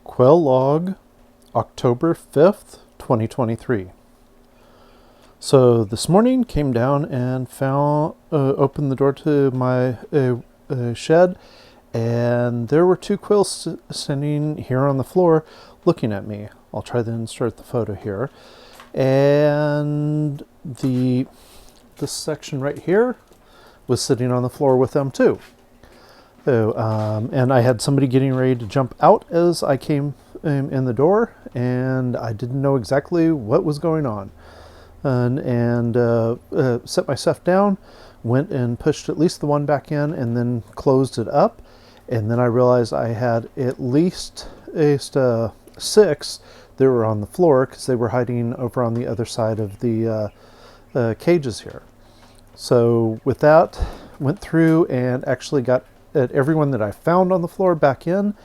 Quail log, October 5th, 2023. So this morning came down and opened the door to my shed, and there were two quails sitting here on the floor looking at me. I'll try to insert the photo here. And this section right here was sitting on the floor with them too. And I had somebody getting ready to jump out as I came in the door, and I didn't know exactly what was going on. And set myself down, went and pushed at least the one back in, and then closed it up. And then I realized I had at least six that were on the floor because they were hiding over on the other side of the cages here. So with that, went through and actually got everyone that I found on the floor back in.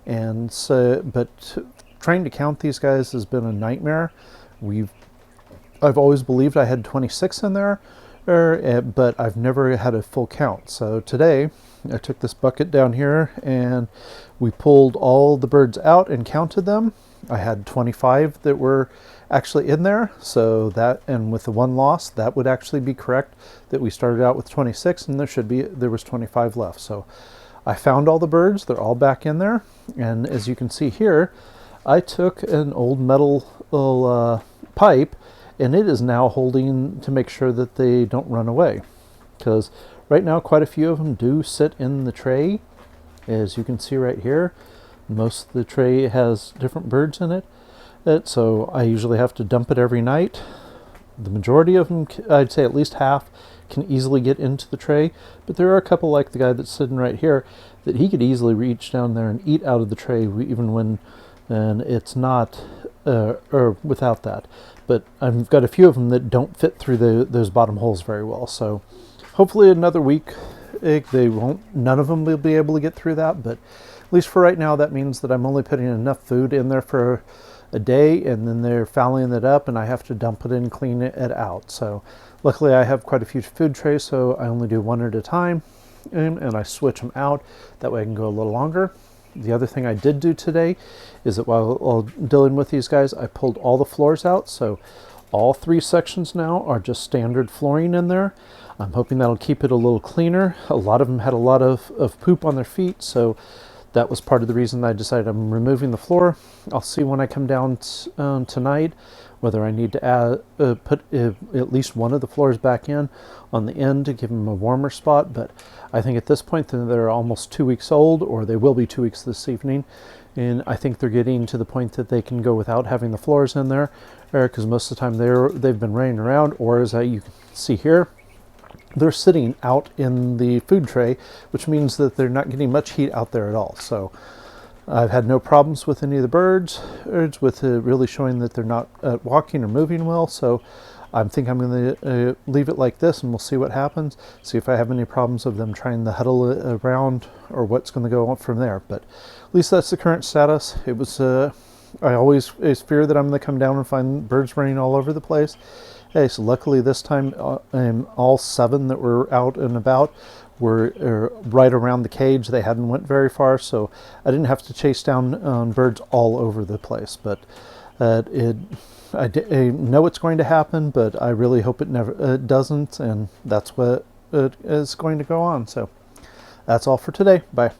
And so, but trying to count these guys has been a nightmare. I've always believed I had 26 in there, but I've never had a full count. So today I took this bucket down here and we pulled all the birds out and counted them. I had 25 that were actually in there. So that, and with the one loss, that would actually be correct, that we started out with 26 and there was 25 left. So I found all the birds, they're all back in there. And as you can see here, I took an old metal pipe, and it is now holding to make sure that they don't run away. Because right now quite a few of them do sit in the tray. As you can see right here, most of the tray has different birds in it. So I usually have to dump it every night. The majority of them, I'd say at least half, can easily get into the tray. But there are a couple, like the guy that's sitting right here, that he could easily reach down there and eat out of the tray even when it's not, or without that. But I've got a few of them that don't fit through those bottom holes very well. So hopefully another week, none of them will be able to get through that. But at least for right now, that means that I'm only putting enough food in there for a day, and then they're fouling it up and I have to dump it in and clean it out. So luckily I have quite a few food trays, so I only do one at a time, and I switch them out. That way I can go a little longer. The other thing I did do today is that while dealing with these guys, I pulled all the floors out. So all three sections now are just standard flooring in there. I'm hoping that'll keep it a little cleaner. A lot of them had a lot of poop on their feet, so that was part of the reason I decided I'm removing the floor. I'll see when I come down tonight whether I need to put at least one of the floors back in on the end to give them a warmer spot. But I think at this point they're almost 2 weeks old, or they will be 2 weeks this evening. And I think they're getting to the point that they can go without having the floors in there, because most of the time they've been running around, or as you can see here, they're sitting out in the food tray, which means that they're not getting much heat out there at all. So I've had no problems with any of the birds, with really showing that they're not walking or moving well. So I think I'm going to leave it like this, and we'll see what happens. See if I have any problems of them trying to huddle around, or what's going to go on from there. But at least that's the current status. It was I always fear that I'm going to come down and find birds running all over the place. Hey, so luckily this time all 7 that were out and about were right around the cage. They hadn't went very far, so I didn't have to chase down birds all over the place. But I know it's going to happen, but I really hope it doesn't, and that's what is going to go on. So that's all for today. Bye.